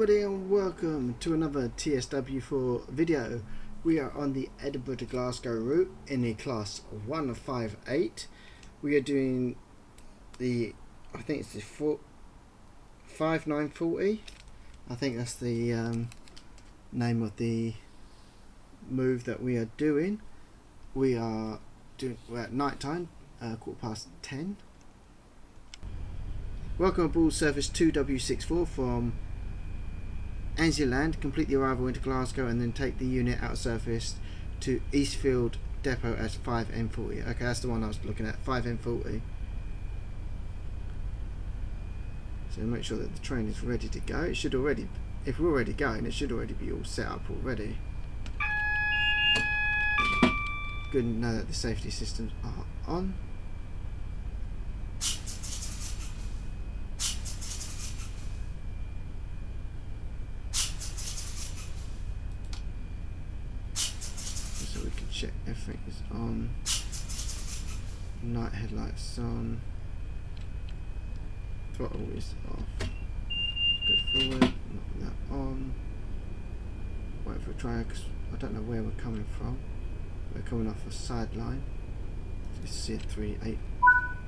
everybody and welcome to another TSW4 video. We are on the Edinburgh to Glasgow route in the class 1 of 5.8. We are doing the, I think it's the 5940. I think that's the name of the move that we are doing. We're at night time, 10:15. Welcome aboard service 2W64 from Ansleyland. Complete the arrival into Glasgow and then take the unit out of service to Eastfield Depot as 5N40. Okay, that's the one I was looking at, 5N40. So make sure that the train is ready to go. It should already, if we're already going, it should already be all set up already. Good to know that the safety systems are on. So we can check everything is on. Night headlights on. Throttle is off. Good forward, knock that on. Wait for a try, because I don't know where we're coming from. We're coming off a sideline. So you see a 38.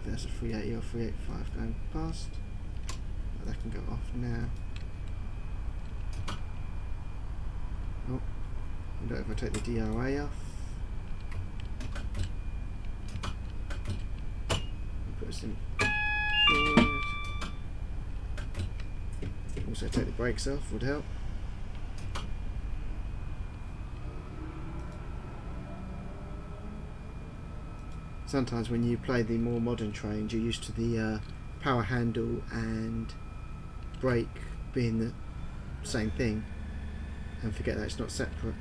There's a 380 or 385 going past. That can go off now. Oh, I don't know if I take the DRA off. Put us in forward. Also take the brakes off would help. Sometimes when you play the more modern trains, you're used to the power handle and brake being the same thing, and forget that it's not separate.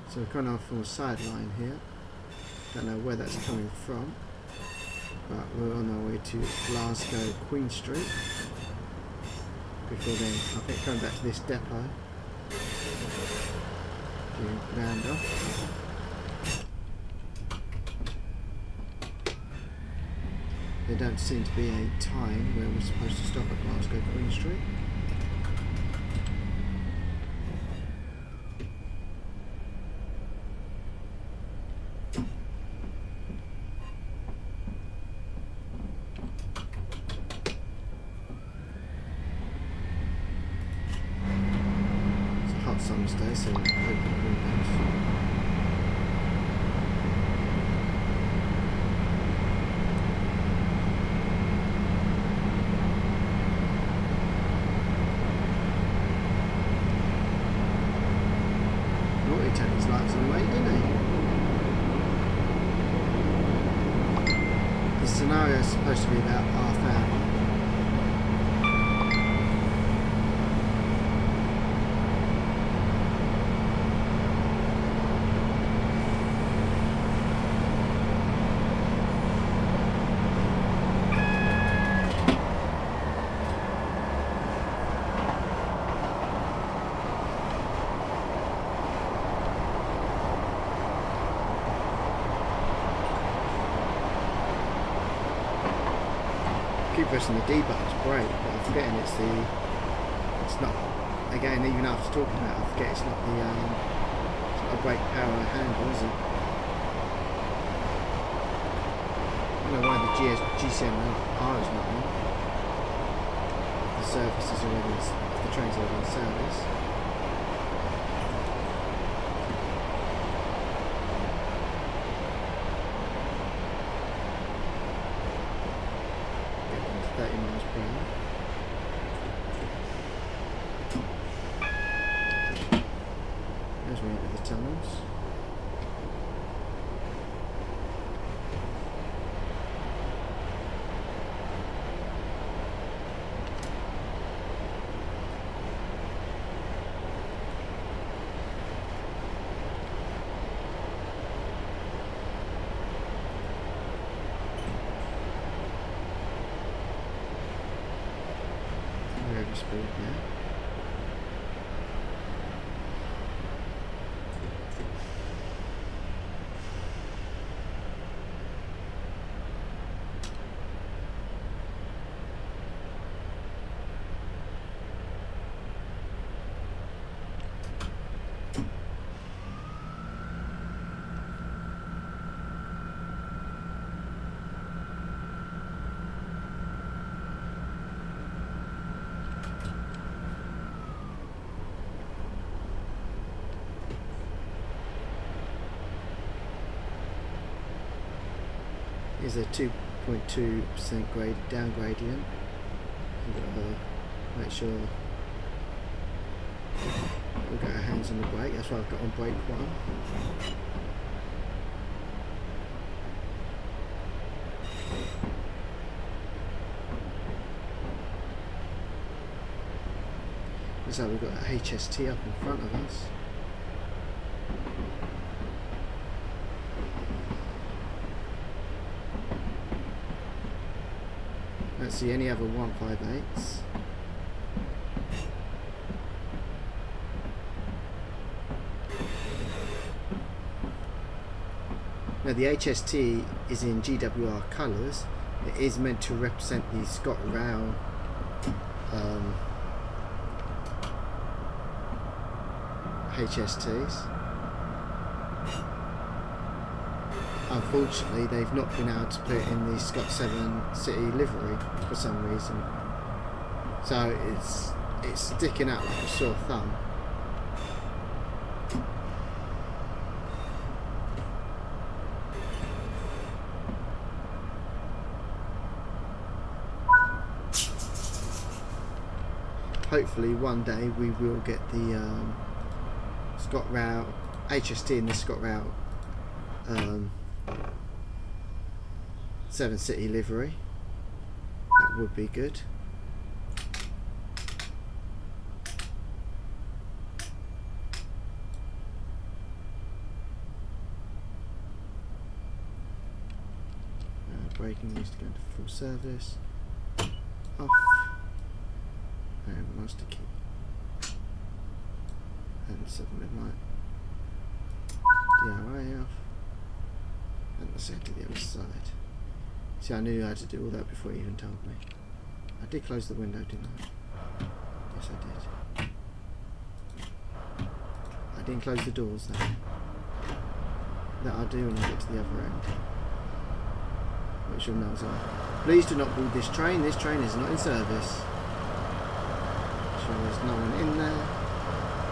So we're coming off from a sideline here. Don't know where that's coming from, but we're on our way to Glasgow Queen Street. Before then, I think coming back to this depot. Round off. There don't seem to be a time where we're supposed to stop at Glasgow Queen Street. It's a hot summer's day, so we're open windows. Take his lights on late, didn't he? The scenario is supposed to be about half hour. Keep pressing the D button to brake, but I'm forgetting it's not, again, even after talking about it, I forget it's not the brake power handle, is it? I don't know why the GCMR is not on. The service is already, the train's already in service. There's one of the tunnels. We're over speed now. is a 2.2% grade down gradient. We've got to make sure we've got our hands on the brake. That's why I've got on brake 1. So we've got a HST up in front of us. Don't see any other 158s. Now the HST is in GWR colours. It is meant to represent the Scotrail HSTs. Unfortunately, they've not been able to put it in the Scot 7 City livery for some reason, so it's sticking out like a sore thumb. Hopefully one day we will get the Scotrail HST in the Scotrail 7 City livery. That would be good. Braking needs to go into full service. Off. And master key. And 7 midnight. DRI off. And the same to the other side. See, I knew I had to do all that before he even told me. I did close the window, didn't I? Yes, I did. I didn't close the doors though. That I'll do when I get to the other end. Which you'll know as well. Please do not board this train. This train is not in service. Sure there's no one in there.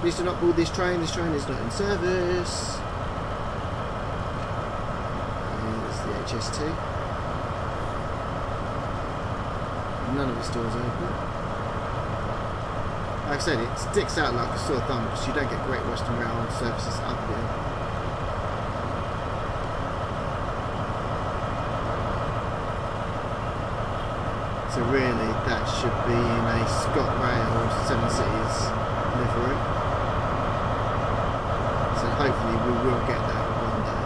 Please do not board this train. This train is not in service. There's the HST. None of its doors open. Like I said, it sticks out like a sore thumb because you don't get Great Western Rail services up here. So really, that should be in a Scotrail 7 Cities livery. So hopefully we will get that one day.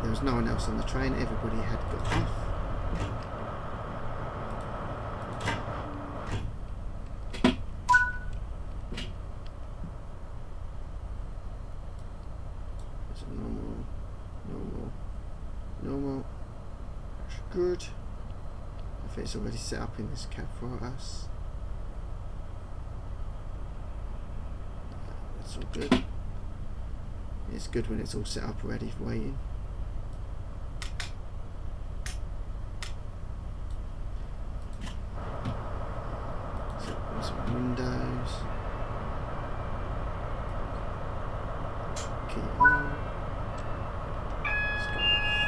There was no one else on the train. Everybody had got off. It's a normal. That's good. If it's already set up in this cab for us. That's all good. It's good when it's all set up ready for waiting. So some windows. Key on. Let's go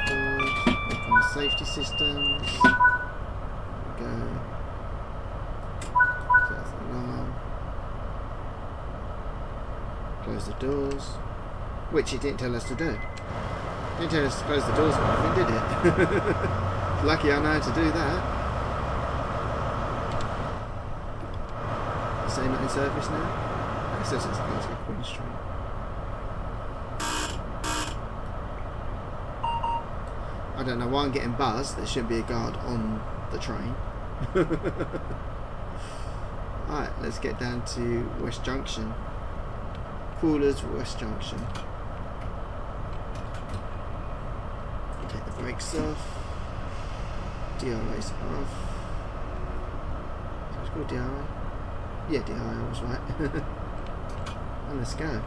forward. Open the safety systems. Go. Set the alarm. Close the doors, which it didn't tell us to do. It didn't tell us to close the doors or anything, did it? Lucky I know how to do that. Is it not in service now? It says it's Glasgow Queen Street. I don't know why I'm getting buzzed. There shouldn't be a guard on the train. Alright, let's get down to West Junction. Coolers, West Junction. Take the brakes off. DRI's off. So it's called DRI? Yeah, DRI, I was right. And let's go.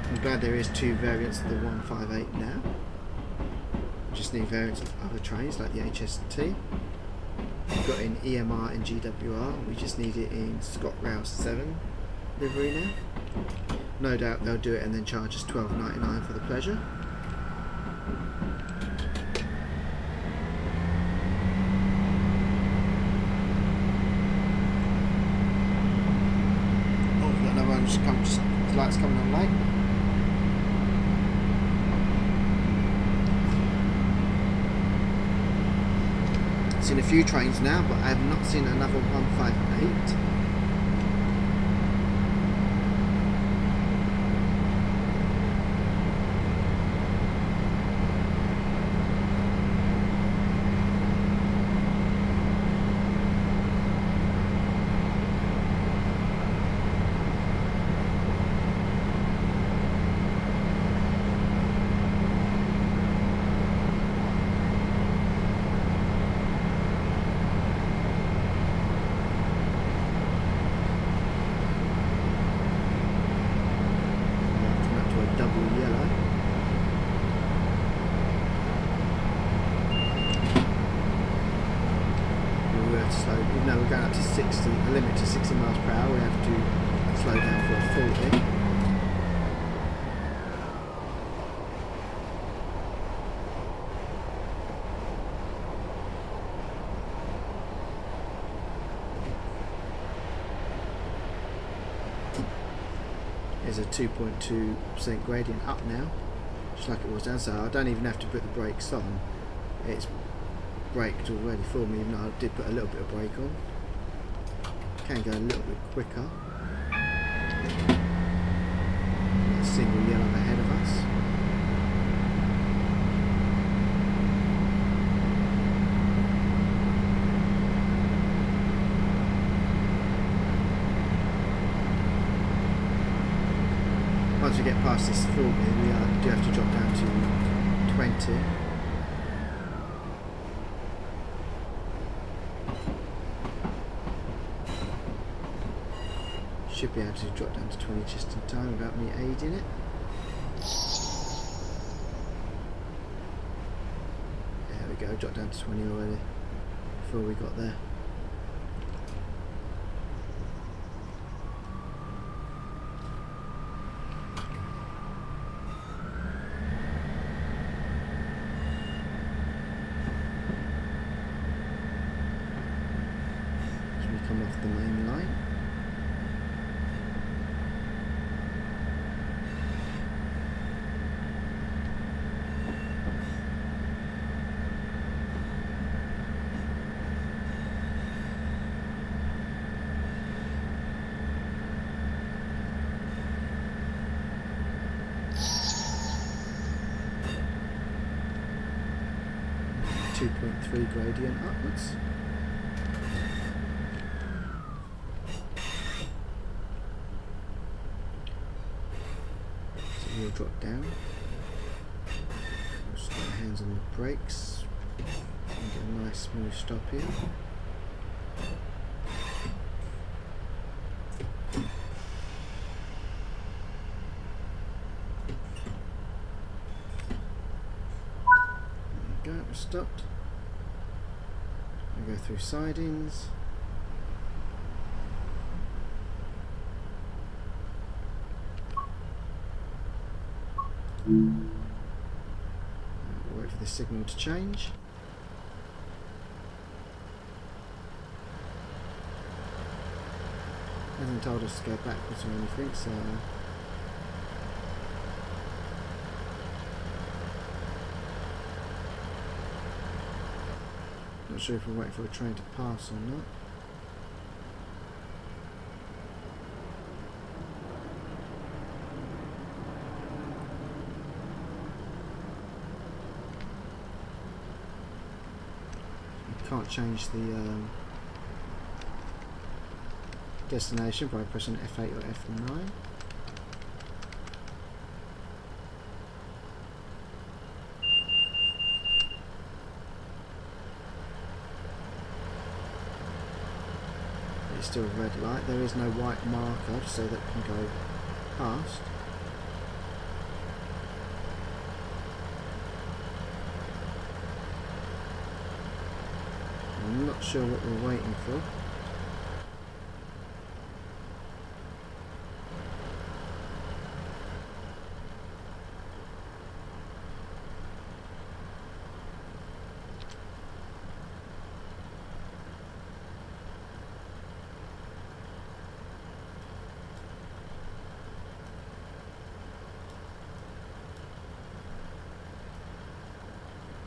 I'm glad there is 2 variants of the 158 now. Just need variants of other trains like the HST. We've got in EMR and GWR. We just need it in Scotrail 7 livery now. No doubt they'll do it and then charge us $12.99 for the pleasure. Oh, we've got another one just come. Just the lights coming on late. Seen a few trains now, but I have not seen another 158. Even though we're going up to 60, a limit to 60 miles per hour, we have to slow down for a 40. There's a 2.2% gradient up now, just like it was down, so I don't even have to put the brakes on. It's braked already for me, even though I did put a little bit of brake on. Can go a little bit quicker. A single yellow ahead of us. Once we get past this 40, we do have to drop down to 20. Should be able to drop down to 20 just in time without me aiding it. There we go, drop down to 20 already before we got there. So we come off the main line. .3 gradient upwards. So we'll drop down. Just got our hands on the brakes and get a nice smooth stop here. There we go, we're stopped. Go through sidings. We'll wait for the signal to change. Hasn't told us to go backwards or anything, so not sure if we're waiting for a train to pass or not. You can't change the destination by pressing F8 or F9. It's still a red light. There is no white marker so that can go past. I'm not sure what we're waiting for.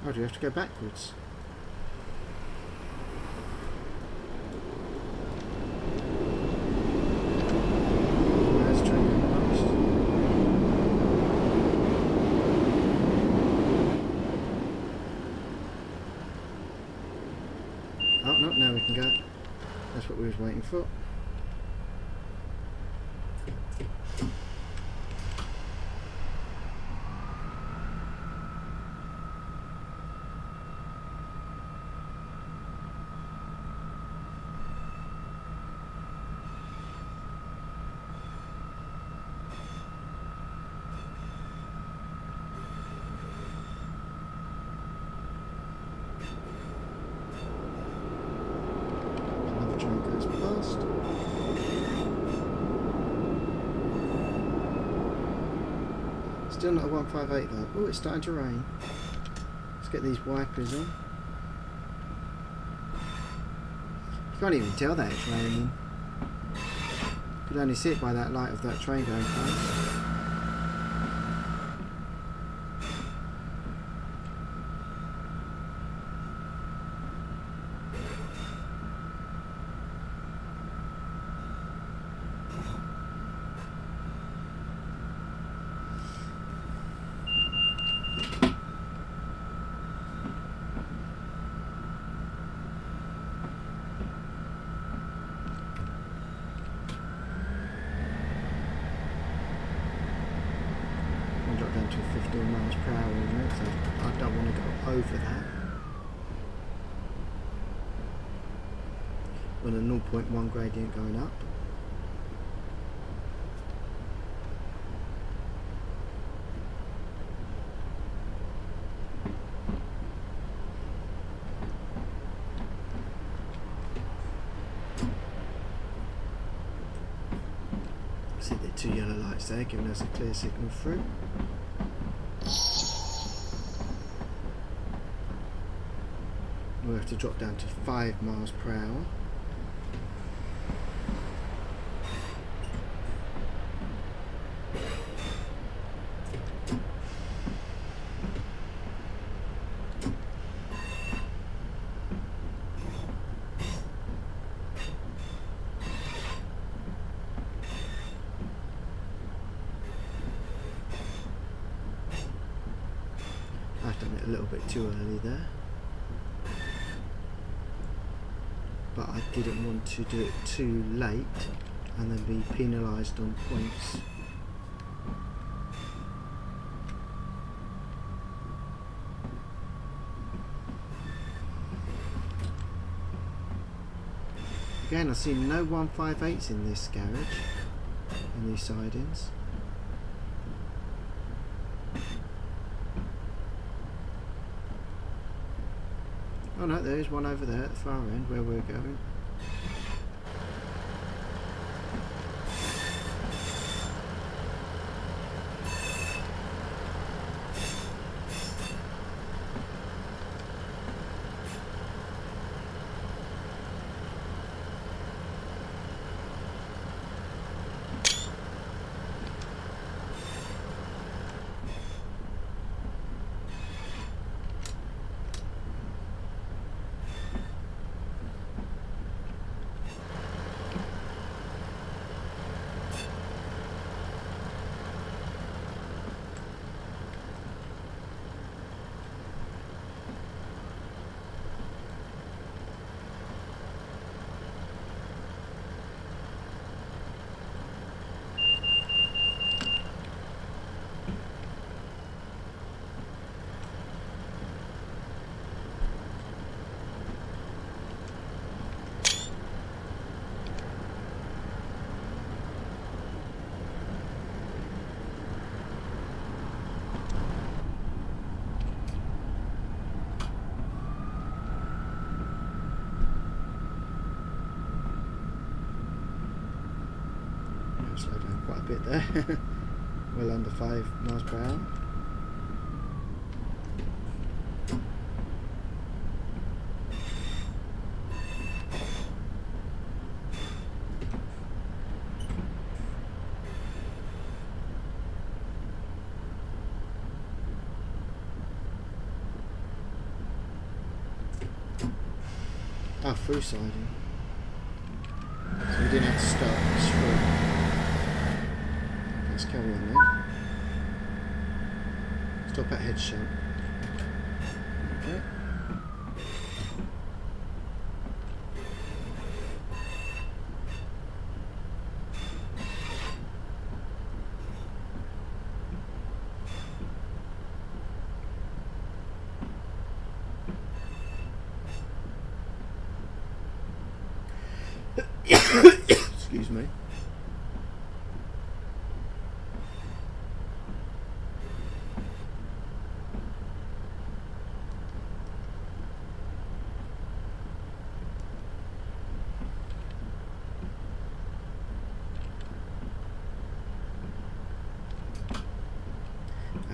Oh, do you have to go backwards? There's a train going past. Oh, no, now we can go. That's what we was waiting for. Another train goes past. Still not a 158 though. Oh, it's starting to rain. Let's get these wipers on. You can't even tell that it's raining. You could only see it by that light of that train going past. Drop down to 15 miles per hour in it, so I don't want to go over that. On a 0.1 gradient going up. See the two yellow lights there giving us a clear signal through. We'll have to drop down to 5 miles per hour. I've done it a little bit too early there. But I didn't want to do it too late and then be penalised on points. Again, I've seen no 158s in this garage, in these sidings. Oh no, there is one over there at the far end where we're going. quite a bit there. Well under 5 miles per hour. Ah, through siding. So we didn't have to start, it's through. Let's carry on then. Stop at head shunt. Okay. Excuse me.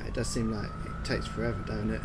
It does seem like it takes forever, don't it?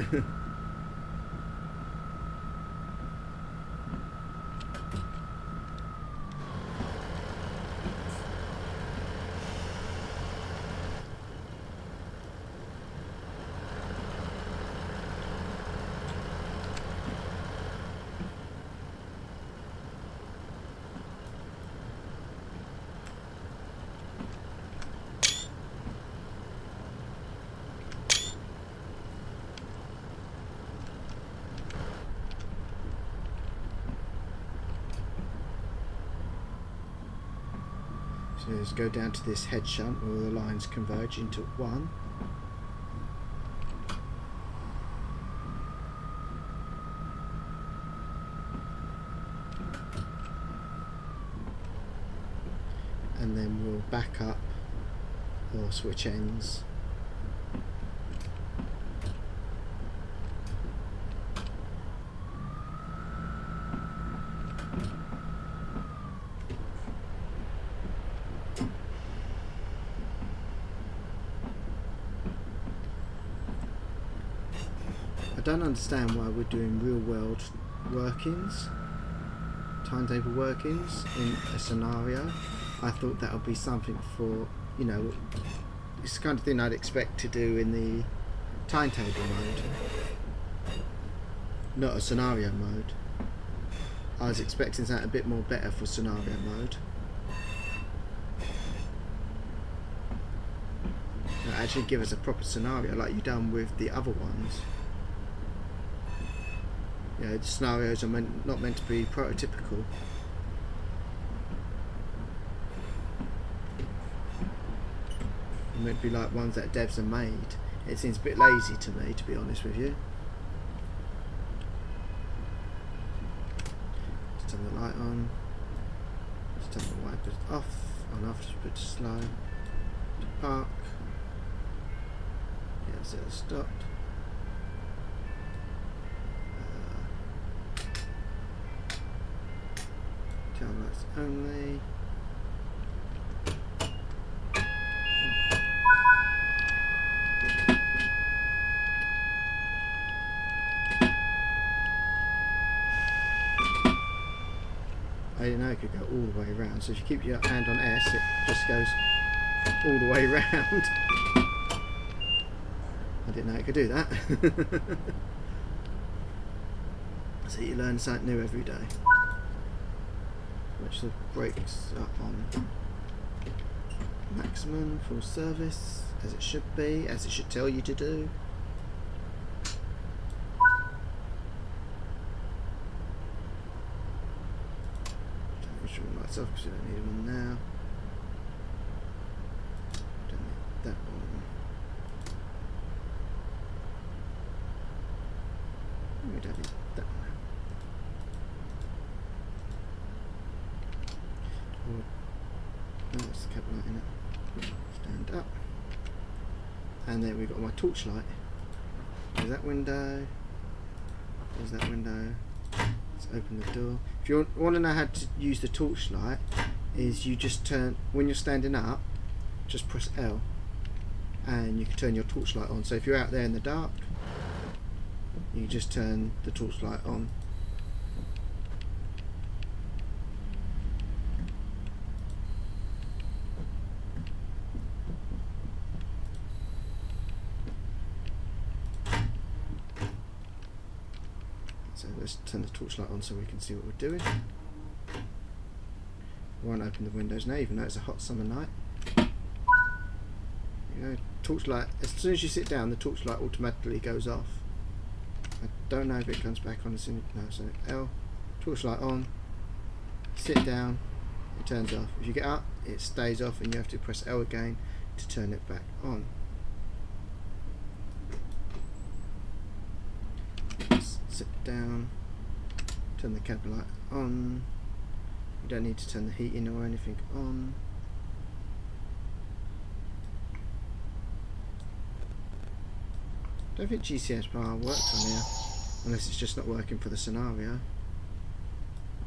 So let's go down to this head shunt where all the lines converge into one. And then we'll back up or switch ends. I don't understand why we're doing real world workings, timetable workings in a scenario. I thought that would be something for, you know, it's the kind of thing I'd expect to do in the timetable mode, not a scenario mode. I was expecting something a bit more better for scenario mode. Actually give us a proper scenario like you've done with the other ones. You know, the scenarios are not meant to be prototypical. They're meant to be like ones that devs have made. It seems a bit lazy to me, to be honest with you. Just turn the light on. Just turn the wipers off. On off, just put slow. To park. Yeah, so it's stopped. Tail lights only. I didn't know it could go all the way around, so if you keep your hand on S, it just goes all the way around. I didn't know it could do that. So you learn something new every day. Which the brakes are on maximum, full service, as it should be, as it should tell you to do. Which one lights off because you don't need one now. Don't need that one. We don't need that one. Oh, it's the cap light in it. Stand up. And then we've got my torch light. There's that window. There's that window. Let's open the door. If you want to know how to use the torch light, is you just turn, when you're standing up, just press L and you can turn your torchlight on. So if you're out there in the dark, you just turn the torchlight on. So let's turn the torchlight on so we can see what we're doing. We won't open the windows now, even though it's a hot summer night. You know, torchlight, as soon as you sit down, the torchlight automatically goes off. I don't know if it comes back on as soon as, no, so L, torchlight on, sit down, it turns off. If you get up, it stays off and you have to press L again to turn it back on. Sit down, turn the cabin light on. You don't need to turn the heating or anything on. I don't think GCS power works on here, unless it's just not working for the scenario.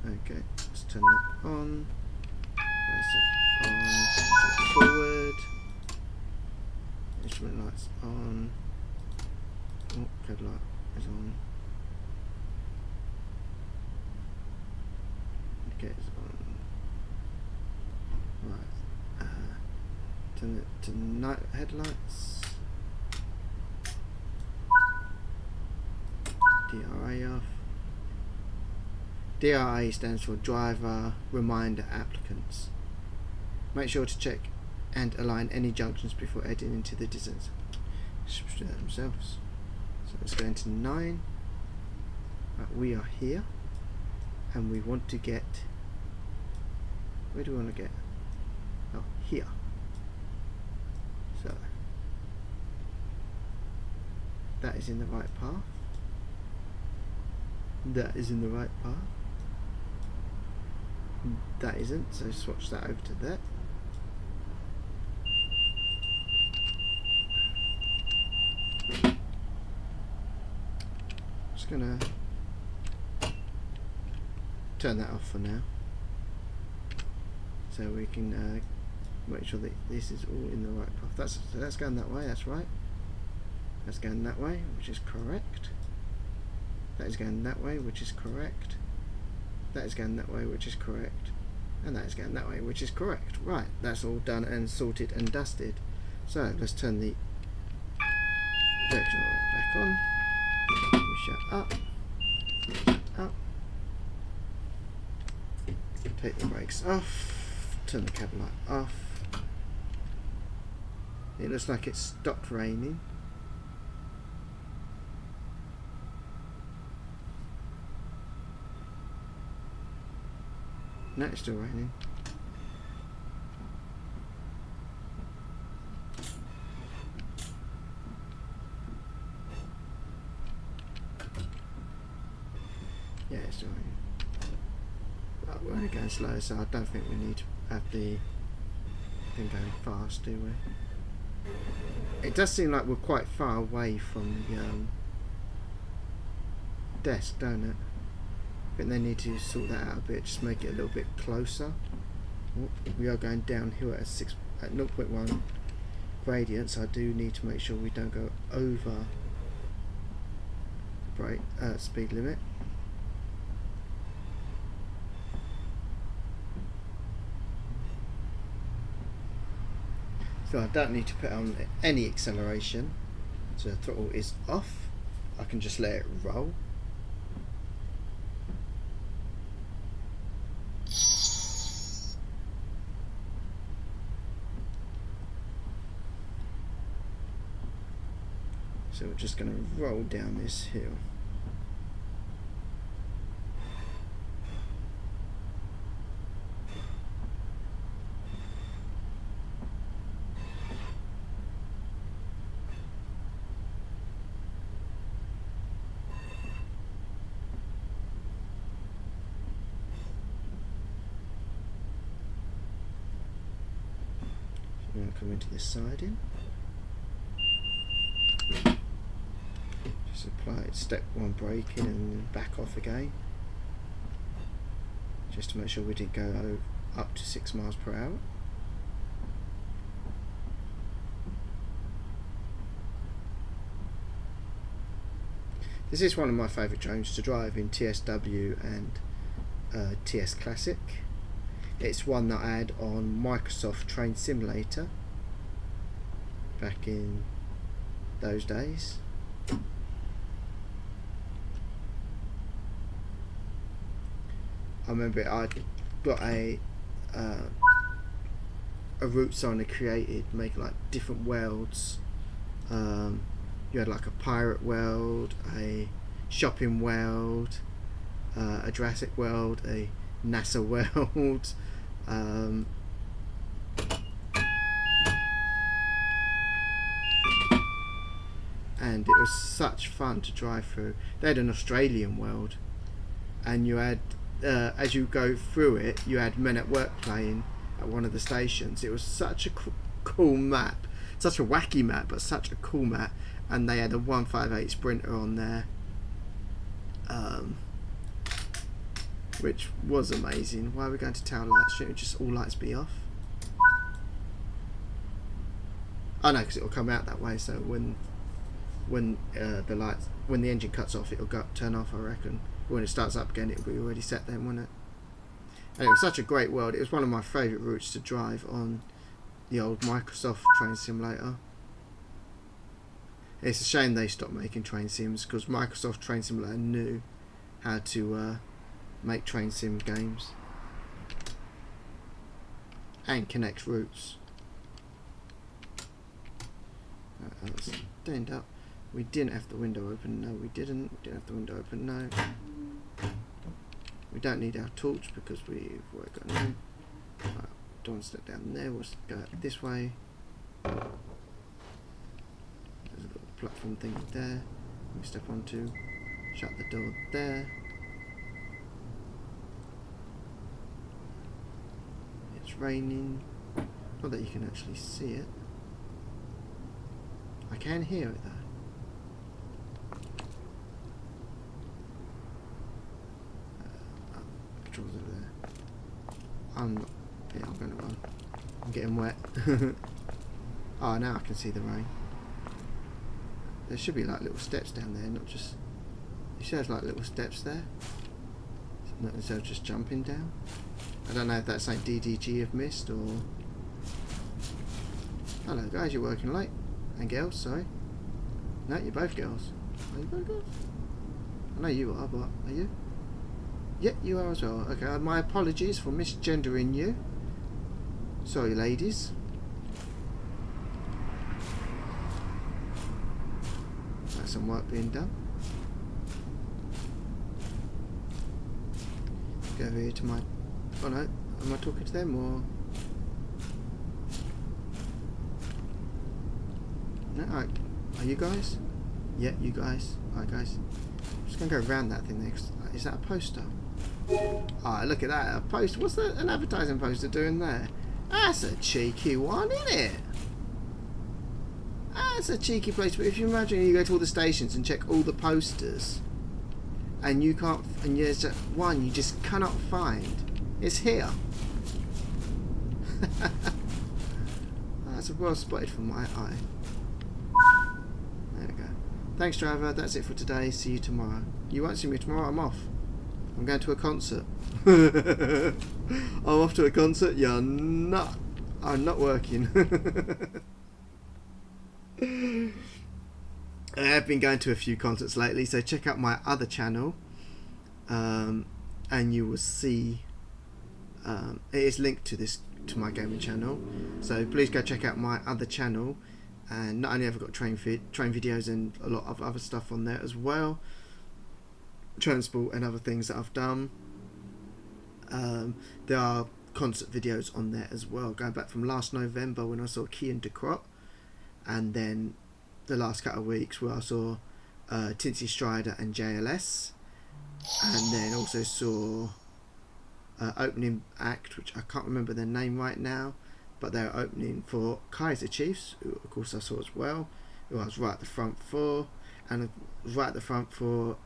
Okay, let's turn that on. Press it on. Forward. Instrument lights on. Oh, cab light is on. Indicators on. Right. Turn it to night headlights. DRA off. DRA stands for Driver Reminder Applicants. Make sure to check and align any junctions before heading into the distance. Themselves. So let's go into 9. Right, we are here and we want to get, where do we want to get? Oh, here. So that is in the right path. That is in the right path. That isn't, so swatch that over to that. Just gonna turn that off for now, so we can make sure that this is all in the right path. So that's going that way, that's right. That's going that way, which is correct. That is going that way, which is correct. That is going that way, which is correct. And that is going that way, which is correct. Right, that's all done and sorted and dusted. So let's turn the projection light back on. We shut up. Shut up. Take the brakes off. Turn the cabin light off. It looks like it's stopped raining. No, it's still raining. Yeah, it's still raining. But we're only going slow, so I don't think we need to have the thing going fast, do we? It does seem like we're quite far away from the desk, don't it? I think they need to sort that out a bit, just make it a little bit closer. Oh, we are going downhill at 0.1 gradient, so I do need to make sure we don't go over the speed limit. So I don't need to put on any acceleration, so the throttle is off. I can just let it roll. So we're just going to roll down this hill. So we're going to come into this siding. Apply step 1 braking and then back off again, just to make sure we didn't go up to 6 miles per hour. This is one of my favourite trains to drive in TSW and TS Classic. It's one that I had on Microsoft Train Simulator back in those days. I remember I got a route sign I created, making like different worlds. You had like a pirate world, a shopping world, a Jurassic world, a NASA world. And it was such fun to drive through. They had an Australian world, and you had, as you go through it, you had Men at Work playing at one of the stations. It was such a cool map, such a wacky map, but such a cool map. And they had a 158 Sprinter on there, which was amazing. Why are we going to tail lights? Shouldn't just all lights be off? Oh no, because it will come out that way. So when the engine cuts off, it'll turn off, I reckon. When it starts up again, it'll be already set then, won't it? And it was such a great world. It was one of my favourite routes to drive on the old Microsoft Train Simulator. It's a shame they stopped making train sims, because Microsoft Train Simulator knew how to make train sim games and connect routes. Let's stand up. We didn't have the window open. No, we didn't. We didn't have the window open. No. We don't need our torch because we've got no. Right, don't want to step down there. We'll go this way. There's a little platform thing there. We step onto. Shut the door there. It's raining. Not that you can actually see it. I can hear it though. Controls over there. I'm going to run. I'm getting wet. Oh, now I can see the rain. There should be like little steps down there, not just. It shows like little steps there. Not instead of just jumping down. I don't know if that's like DDG have missed or. Hello guys, you're working late. And girls, sorry. No, you're both girls. Are you both girls? I know you are, but are you? Yep, you are as well. Okay, my apologies for misgendering you. Sorry, ladies. That's some work being done. Go over here to my. Oh no, am I talking to them or? No, are you guys? Yeah, you guys. Alright, guys. I'm just gonna go around that thing next. Is that a poster? Ah, look at that. A poster. What's that? An advertising poster doing there? That's a cheeky one, isn't it? That's a cheeky place. But if you imagine you go to all the stations and check all the posters, and you can't, and there's just one you just cannot find. It's here. That's well spotted from my eye. There we go. Thanks, driver. That's it for today. See you tomorrow. You won't see me tomorrow. I'm off. I'm going to a concert. I'm off to a concert. You're not. I'm not working. I have been going to a few concerts lately, so check out my other channel, and you will see. It is linked to my gaming channel, so please go check out my other channel. And not only have I got train videos and a lot of other stuff on there as well, transport and other things that I've done. There are concert videos on there as well, going back from last November when I saw Kian de Crot, and then the last couple of weeks where I saw Tinsy Strider and JLS, and then also saw opening act, which I can't remember their name right now, but they're opening for Kaiser Chiefs, who of course I saw as well, who I was right at the front for, and right at the front for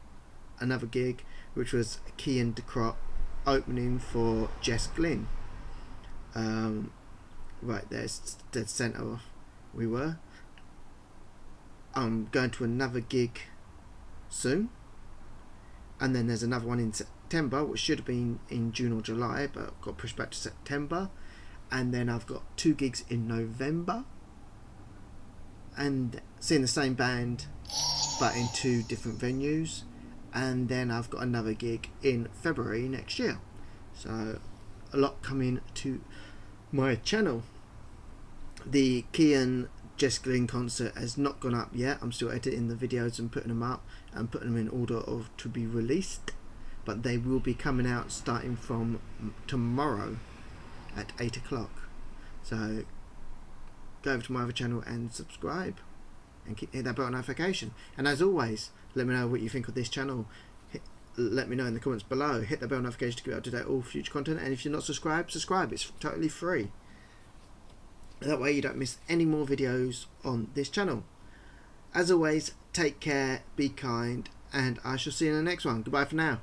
another gig, which was Kian de Crot opening for Jess Glynn. Right there's dead centre we were. I'm going to another gig soon. And then there's another one in September, which should have been in June or July, but got pushed back to September. And then I've got 2 gigs in November, and seeing the same band but in 2 different venues. And then I've got another gig in February next year. So a lot coming to my channel. The Kian Jessica Lynn concert has not gone up yet. I'm still editing the videos and putting them up and putting them in order of to be released, but they will be coming out starting from tomorrow at 8 o'clock. So go over to my other channel and subscribe and hit that bell notification. And as always, let me know what you think of this channel. Let me know in the comments below. Hit the bell notification to get up to date all future content, and if you're not subscribed, subscribe. It's totally free. That way you don't miss any more videos on this channel. As always, take care, be kind, and I shall see you in the next one. Goodbye for now.